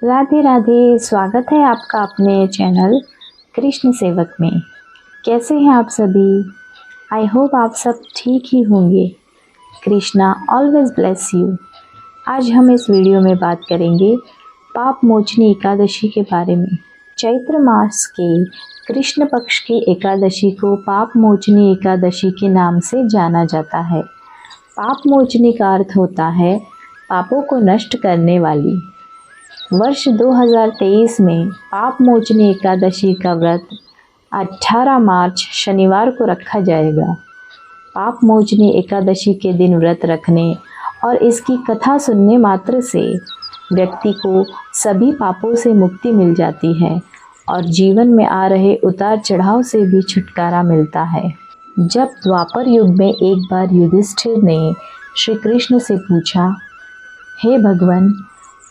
राधे राधे। स्वागत है आपका अपने चैनल कृष्ण सेवक में। कैसे हैं आप सभी? आई होप आप सब ठीक ही होंगे। Krishna always bless you. आज हम इस वीडियो में बात करेंगे पाप मोचनी एकादशी के बारे में। चैत्र मास के कृष्ण पक्ष की एकादशी को पाप मोचनी एकादशी के नाम से जाना जाता है। पाप मोचनी का अर्थ होता है पापों को नष्ट करने वाली। वर्ष 2023 में पाप मोचनी एकादशी का व्रत 18 मार्च शनिवार को रखा जाएगा। पाप मोचनी एकादशी के दिन व्रत रखने और इसकी कथा सुनने मात्र से व्यक्ति को सभी पापों से मुक्ति मिल जाती है और जीवन में आ रहे उतार चढ़ाव से भी छुटकारा मिलता है। जब द्वापर युग में एक बार युधिष्ठिर ने श्री कृष्ण से पूछा, हे भगवान,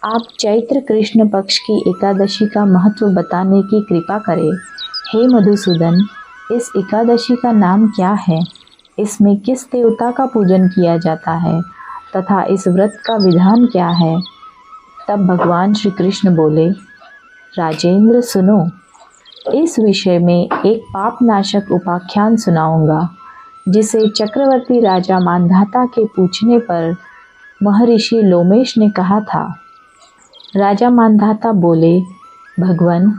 आप चैत्र कृष्ण पक्ष की एकादशी का महत्व बताने की कृपा करें। हे मधुसूदन, इस एकादशी का नाम क्या है? इसमें किस देवता का पूजन किया जाता है तथा इस व्रत का विधान क्या है? तब भगवान श्री कृष्ण बोले, राजेंद्र सुनो, इस विषय में एक पापनाशक उपाख्यान सुनाऊंगा जिसे चक्रवर्ती राजा मांधाता के पूछने पर महर्षि लोमेश ने कहा था। राजा मांधाता बोले, भगवान,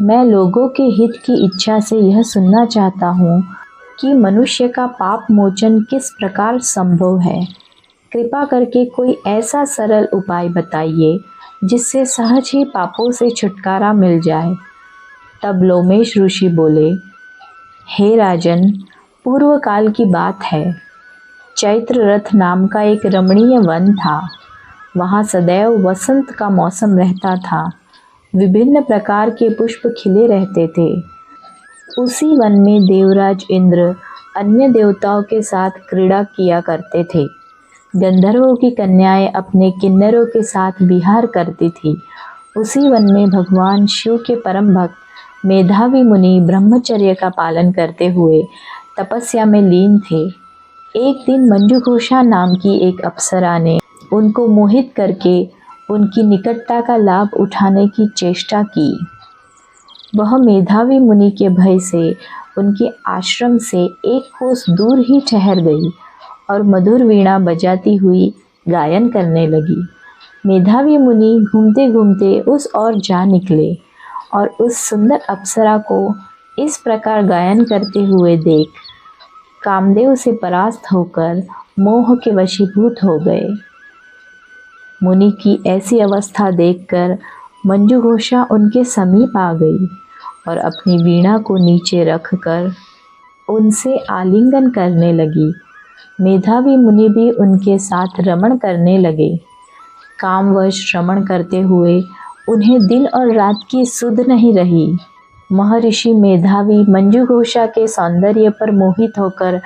मैं लोगों के हित की इच्छा से यह सुनना चाहता हूँ कि मनुष्य का पाप मोचन किस प्रकार संभव है। कृपा करके कोई ऐसा सरल उपाय बताइए जिससे सहज ही पापों से छुटकारा मिल जाए। तब लोमेश ऋषि बोले, हे राजन, पूर्व काल की बात है। चैत्र रथ नाम का एक रमणीय वन था। वहाँ सदैव वसंत का मौसम रहता था। विभिन्न प्रकार के पुष्प खिले रहते थे। उसी वन में देवराज इंद्र अन्य देवताओं के साथ क्रीड़ा किया करते थे। गंधर्वों की कन्याएं अपने किन्नरों के साथ विहार करती थी। उसी वन में भगवान शिव के परम भक्त मेधावी मुनि ब्रह्मचर्य का पालन करते हुए तपस्या में लीन थे। एक दिन मंजुघोषा नाम की एक अप्सरा ने उनको मोहित करके उनकी निकटता का लाभ उठाने की चेष्टा की। वह मेधावी मुनि के भय से उनके आश्रम से एक कोस दूर ही ठहर गई और मधुर वीणा बजाती हुई गायन करने लगी। मेधावी मुनि घूमते घूमते उस ओर जा निकले और उस सुंदर अप्सरा को इस प्रकार गायन करते हुए देख कामदेव से परास्त होकर मोह के वशीभूत हो गए। मुनि की ऐसी अवस्था देखकर मंजुघोषा उनके समीप आ गई और अपनी वीणा को नीचे रखकर उनसे आलिंगन करने लगी। मेधावी मुनि भी उनके साथ रमण करने लगे। कामवश रमण करते हुए उन्हें दिन और रात की सुध नहीं रही। महर्षि मेधावी मंजुघोषा के सौंदर्य पर मोहित होकर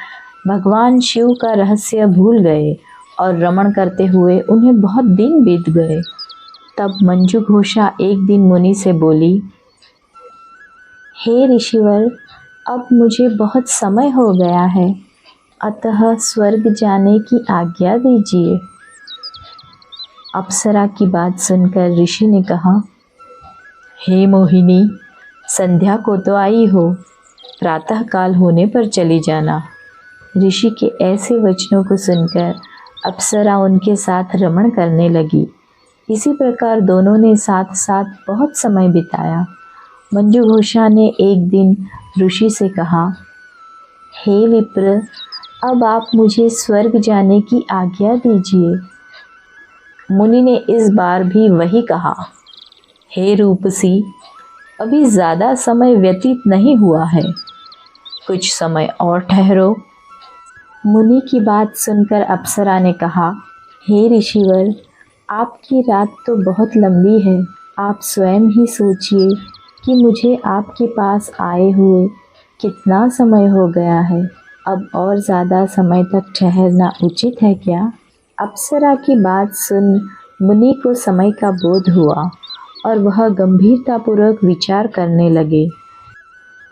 भगवान शिव का रहस्य भूल गए और रमण करते हुए उन्हें बहुत दिन बीत गए। तब मंजुघोषा एक दिन मुनि से बोली, हे ऋषिवर, अब मुझे बहुत समय हो गया है, अतः स्वर्ग जाने की आज्ञा दीजिए। अप्सरा की बात सुनकर ऋषि ने कहा, हे मोहिनी, संध्या को तो आई हो, प्रातः काल होने पर चली जाना। ऋषि के ऐसे वचनों को सुनकर अप्सरा उनके साथ रमण करने लगी। इसी प्रकार दोनों ने साथ साथ बहुत समय बिताया। मंजुघोषा ने एक दिन ऋषि से कहा, हे विप्र, अब आप मुझे स्वर्ग जाने की आज्ञा दीजिए। मुनि ने इस बार भी वही कहा, हे रूपसी, अभी ज़्यादा समय व्यतीत नहीं हुआ है, कुछ समय और ठहरो। मुनि की बात सुनकर अप्सरा ने कहा, हे ऋषिवर, आपकी रात तो बहुत लंबी है। आप स्वयं ही सोचिए कि मुझे आपके पास आए हुए कितना समय हो गया है। अब और ज़्यादा समय तक ठहरना उचित है क्या? अप्सरा की बात सुन मुनि को समय का बोध हुआ और वह गंभीरतापूर्वक विचार करने लगे।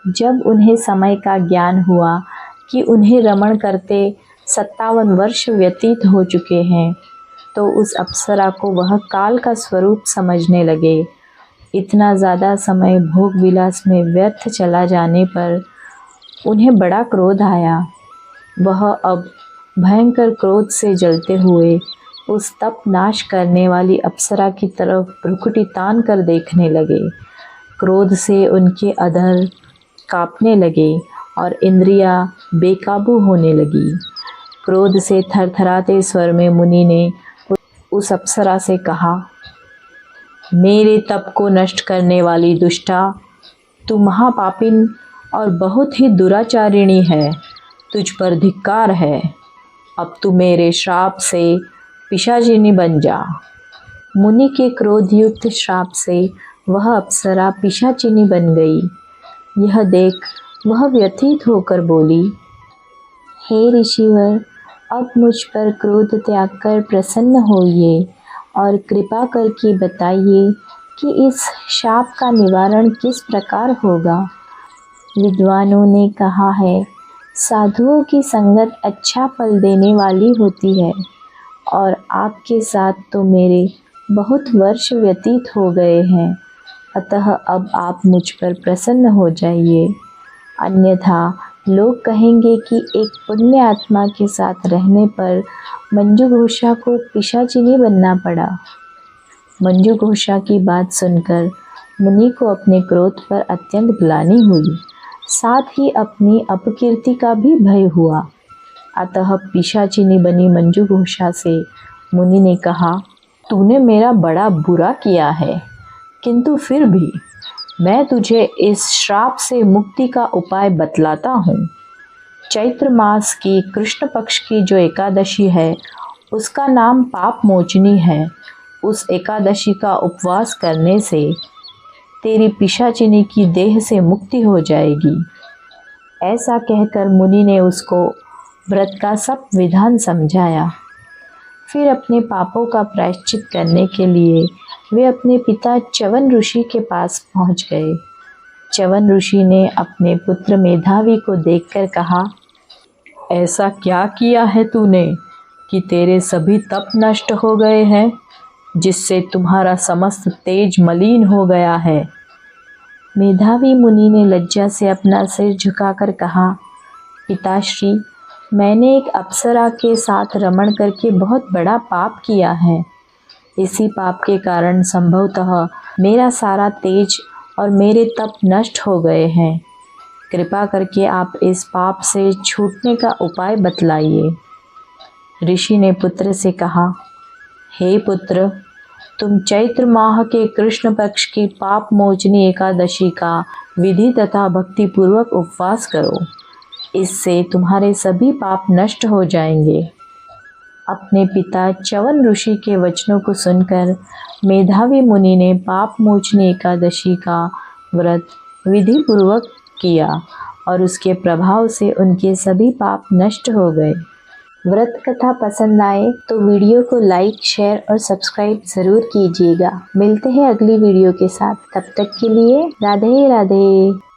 जब उन्हें समय का ज्ञान हुआ कि उन्हें रमण करते 57 वर्ष व्यतीत हो चुके हैं, तो उस अप्सरा को वह काल का स्वरूप समझने लगे। इतना ज़्यादा समय भोग विलास में व्यर्थ चला जाने पर उन्हें बड़ा क्रोध आया। वह अब भयंकर क्रोध से जलते हुए उस तप नाश करने वाली अप्सरा की तरफ भ्रुकुटी तान कर देखने लगे। क्रोध से उनके अधर कांपने लगे और इंद्रियां बेकाबू होने लगी। क्रोध से थरथराते स्वर में मुनि ने उस अप्सरा से कहा, मेरे तप को नष्ट करने वाली दुष्टा, तू महापापिन और बहुत ही दुराचारिणी है। तुझ पर धिक्कार है। अब तू मेरे श्राप से पिशाचिनी बन जा। मुनि के क्रोधयुक्त श्राप से वह अप्सरा पिशाचिनी बन गई। यह देख वह व्यथित होकर बोली, हे ऋषिवर, अब मुझ पर क्रोध त्याग कर प्रसन्न होइए और कृपा करके बताइए कि इस शाप का निवारण किस प्रकार होगा। विद्वानों ने कहा है, साधुओं की संगत अच्छा फल देने वाली होती है और आपके साथ तो मेरे बहुत वर्ष व्यतीत हो गए हैं, अतः अब आप मुझ पर प्रसन्न हो जाइए, अन्यथा लोग कहेंगे कि एक पुण्य आत्मा के साथ रहने पर मंजू घोषा को पिशाचिनी बनना पड़ा। मंजू घोषा की बात सुनकर मुनि को अपने क्रोध पर अत्यंत ग्लानि हुई, साथ ही अपनी अपकीर्ति का भी भय हुआ। अतः पिशाचिनी बनी मंजू घोषा से मुनि ने कहा, तूने मेरा बड़ा बुरा किया है, किंतु फिर भी मैं तुझे इस श्राप से मुक्ति का उपाय बतलाता हूँ। चैत्र मास की कृष्ण पक्ष की जो एकादशी है उसका नाम पाप मोचनी है। उस एकादशी का उपवास करने से तेरी पिशाचिनी की देह से मुक्ति हो जाएगी। ऐसा कहकर मुनि ने उसको व्रत का सब विधान समझाया। फिर अपने पापों का प्रायश्चित करने के लिए वे अपने पिता च्यवन ऋषि के पास पहुंच गए। च्यवन ऋषि ने अपने पुत्र मेधावी को देखकर कहा, ऐसा क्या किया है तूने कि तेरे सभी तप नष्ट हो गए हैं, जिससे तुम्हारा समस्त तेज मलिन हो गया है। मेधावी मुनि ने लज्जा से अपना सिर झुकाकर कहा, पिताश्री, मैंने एक अप्सरा के साथ रमण करके बहुत बड़ा पाप किया है। इसी पाप के कारण संभवतः मेरा सारा तेज और मेरे तप नष्ट हो गए हैं। कृपा करके आप इस पाप से छूटने का उपाय बतलाइए। ऋषि ने पुत्र से कहा, हे पुत्र, तुम चैत्र माह के कृष्ण पक्ष की पाप मोचनी एकादशी का विधि तथा भक्ति पूर्वक उपवास करो। इससे तुम्हारे सभी पाप नष्ट हो जाएंगे। अपने पिता च्यवन ऋषि के वचनों को सुनकर मेधावी मुनि ने पाप मोचनी एकादशी का व्रत विधि पूर्वक किया और उसके प्रभाव से उनके सभी पाप नष्ट हो गए। व्रत कथा पसंद आए तो वीडियो को लाइक, शेयर और सब्सक्राइब ज़रूर कीजिएगा। मिलते हैं अगली वीडियो के साथ। तब तक के लिए राधे राधे।